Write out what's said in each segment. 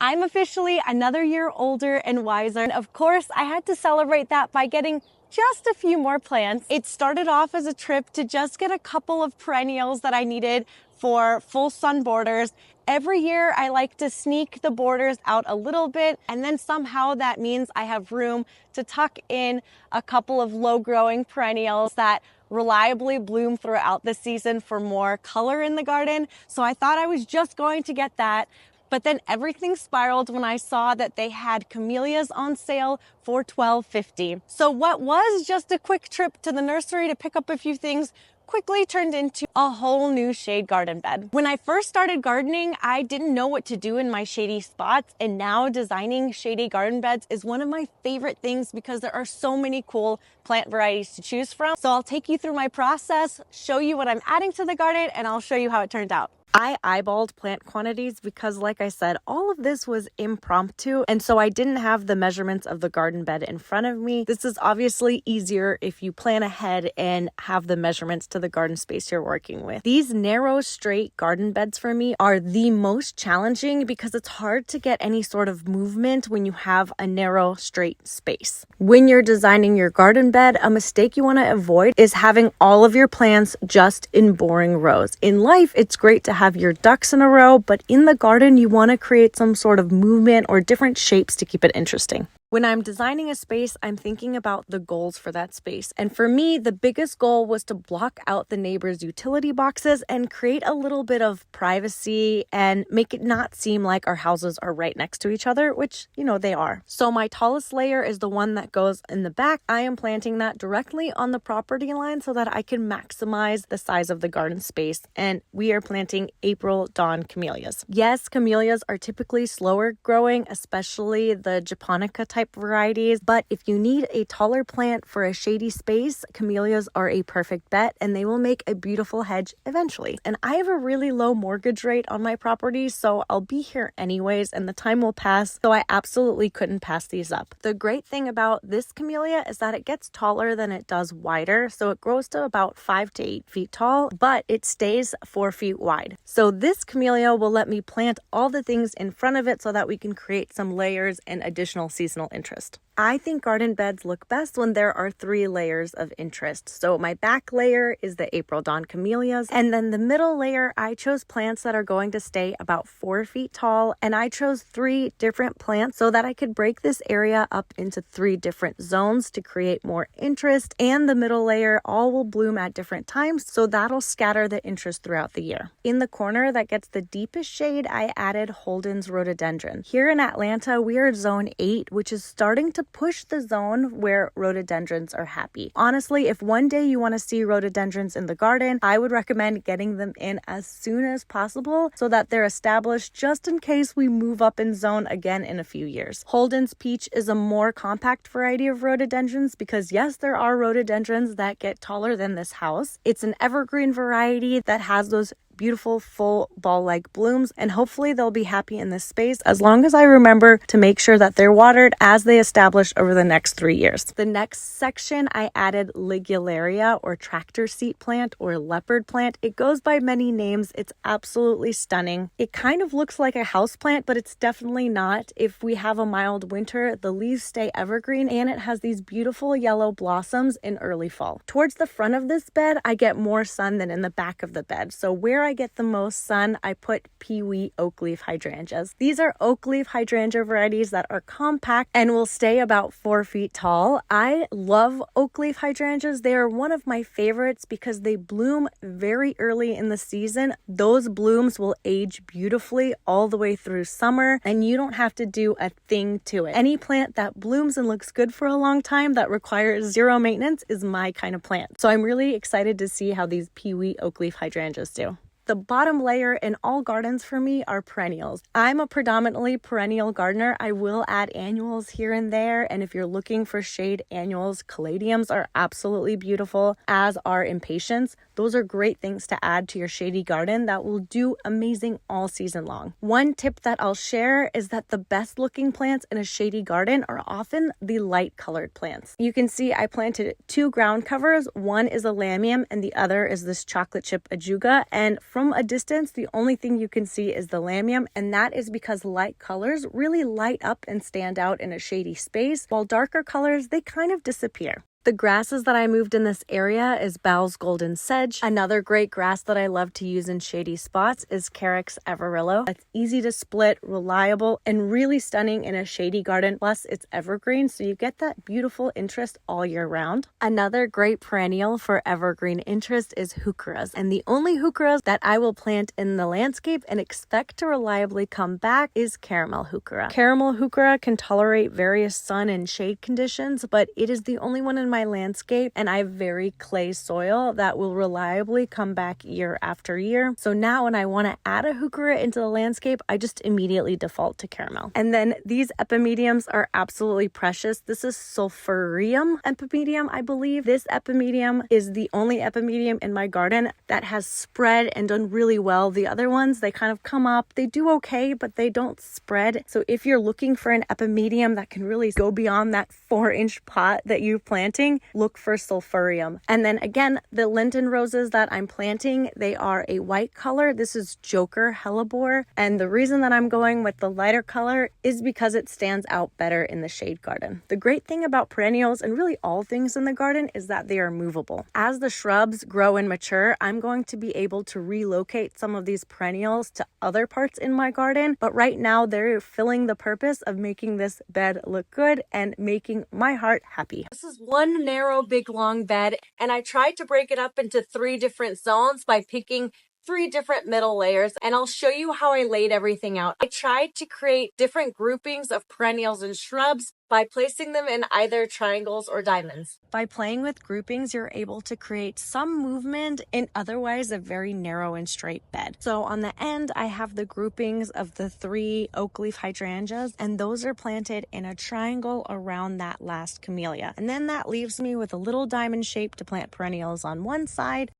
I'm officially another year older and wiser. And of course, I had to celebrate that by getting just a few more plants. It started off as a trip to just get a couple of perennials that I needed for full sun borders. Every year I like to sneak the borders out a little bit, and then somehow that means I have room to tuck in a couple of low growing perennials that reliably bloom throughout the season for more color in the garden. So I thought I was just going to get that. But then everything spiraled when I saw that they had camellias on sale for $12.50. So what was just a quick trip to the nursery to pick up a few things quickly turned into a whole new shade garden bed. When I first started gardening, I didn't know what to do in my shady spots, and now designing shady garden beds is one of my favorite things because there are so many cool plant varieties to choose from. So I'll take you through my process, show you what I'm adding to the garden, and I'll show you how it turned out. I eyeballed plant quantities because, like I said, all of this was impromptu, and so I didn't have the measurements of the garden bed in front of me. This is obviously easier if you plan ahead and have the measurements to the garden space you're working with. These narrow, straight garden beds for me are the most challenging because it's hard to get any sort of movement when you have a narrow, straight space. When you're designing your garden bed, a mistake you want to avoid is having all of your plants just in boring rows. In life, it's great to have your ducks in a row, but in the garden, you want to create some sort of movement or different shapes to keep it interesting. When I'm designing a space, I'm thinking about the goals for that space. And for me, the biggest goal was to block out the neighbors' utility boxes and create a little bit of privacy and make it not seem like our houses are right next to each other, which, they are. So my tallest layer is the one that goes in the back. I am planting that directly on the property line so that I can maximize the size of the garden space. And we are planting April Dawn camellias. Yes, camellias are typically slower growing, especially the japonica type varieties, but if you need a taller plant for a shady space, camellias are a perfect bet, and they will make a beautiful hedge eventually. And I have a really low mortgage rate on my property, so I'll be here anyways, and the time will pass, so I absolutely couldn't pass these up. The great thing about this camellia is that it gets taller than it does wider, so it grows to about 5 to 8 feet tall, but it stays 4 feet wide. So this camellia will let me plant all the things in front of it so that we can create some layers and additional seasonal interest. I think garden beds look best when there are 3 layers of interest. So my back layer is the April Dawn camellias, and then the middle layer, I chose plants that are going to stay about 4 feet tall, and I chose 3 different plants so that I could break this area up into 3 different zones to create more interest, and the middle layer all will bloom at different times, so that'll scatter the interest throughout the year. In the corner that gets the deepest shade, I added Holden's rhododendron. Here in Atlanta, we are zone 8, which is starting to push the zone where rhododendrons are happy. Honestly, if one day you want to see rhododendrons in the garden, I would recommend getting them in as soon as possible so that they're established just in case we move up in zone again in a few years. Holden's peach is a more compact variety of rhododendrons because yes, there are rhododendrons that get taller than this house. It's an evergreen variety that has those beautiful full ball-like blooms, and hopefully they'll be happy in this space as long as I remember to make sure that they're watered as they establish over the next 3 years. The next section, I added Ligularia, or tractor seat plant, or leopard plant. It goes by many names. It's absolutely stunning. It kind of looks like a house plant, but it's definitely not. If we have a mild winter, the leaves stay evergreen, and it has these beautiful yellow blossoms in early fall. Towards the front of this bed, I get more sun than in the back of the bed. So where I get the most sun, I put peewee oak leaf hydrangeas. These are oak leaf hydrangea varieties that are compact and will stay about 4 feet tall. I love oak leaf hydrangeas. They are one of my favorites because they bloom very early in the season. Those blooms will age beautifully all the way through summer, and you don't have to do a thing to it. Any plant that blooms and looks good for a long time that requires 0 maintenance is my kind of plant. So I'm really excited to see how these peewee oak leaf hydrangeas do. The bottom layer in all gardens for me are perennials. I'm a predominantly perennial gardener. I will add annuals here and there, and if you're looking for shade annuals, caladiums are absolutely beautiful, as are impatiens. Those are great things to add to your shady garden that will do amazing all season long. One tip that I'll share is that the best looking plants in a shady garden are often the light colored plants. You can see I planted 2 ground covers. One is a lamium and the other is this chocolate chip ajuga. And from a distance, the only thing you can see is the lamium, and that is because light colors really light up and stand out in a shady space, while darker colors, they kind of disappear. The grasses that I moved in this area is Bowles golden sedge. Another great grass that I love to use in shady spots is Carex everillo. It's easy to split, reliable, and really stunning in a shady garden. Plus, it's evergreen, so you get that beautiful interest all year round. Another great perennial for evergreen interest is heucheras. And the only heucheras that I will plant in the landscape and expect to reliably come back is caramel heuchera. Caramel heuchera can tolerate various sun and shade conditions, but it is the only one in my landscape, and I have very clay soil that will reliably come back year after year. So now when I want to add a heuchera into the landscape, I just immediately default to caramel. And then these epimediums are absolutely precious. This is sulphureum epimedium, I believe. This epimedium is the only epimedium in my garden that has spread and done really well. The other ones, they kind of come up, they do okay, but they don't spread. So if you're looking for an epimedium that can really go beyond that 4-inch pot that you're planting, look for sulphureum. And then again, the linden roses that I'm planting, they are a white color. This is Joker hellebore. And the reason that I'm going with the lighter color is because it stands out better in the shade garden. The great thing about perennials and really all things in the garden is that they are movable. As the shrubs grow and mature, I'm going to be able to relocate some of these perennials to other parts in my garden. But right now, they're filling the purpose of making this bed look good and making my heart happy. This is one narrow, big, long bed, and I tried to break it up into 3 different zones by picking 3 different middle layers, and I'll show you how I laid everything out. I tried to create different groupings of perennials and shrubs by placing them in either triangles or diamonds. By playing with groupings, you're able to create some movement in otherwise a very narrow and straight bed. So on the end, I have the groupings of the 3 oak leaf hydrangeas, and those are planted in a triangle around that last camellia. And then that leaves me with a little diamond shape to plant perennials on one side,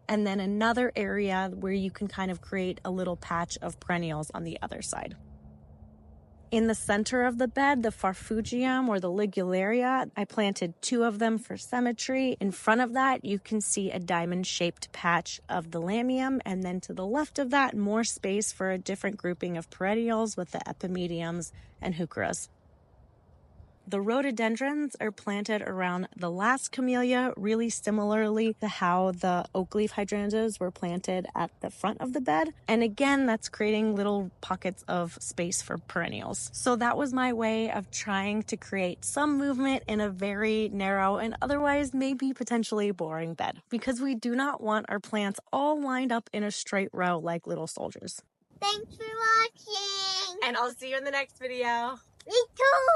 and then another area where you can kind of create a little patch of perennials on the other side. In the center of the bed, the farfugium or the ligularia, I planted 2 of them for symmetry. In front of that, you can see a diamond-shaped patch of the lamium, and then to the left of that, more space for a different grouping of perennials with the epimediums and heucheras. The rhododendrons are planted around the last camellia, really similarly to how the oak leaf hydrangeas were planted at the front of the bed. And again, that's creating little pockets of space for perennials. So that was my way of trying to create some movement in a very narrow and otherwise maybe potentially boring bed, because we do not want our plants all lined up in a straight row like little soldiers. Thanks for watching. And I'll see you in the next video. Me too.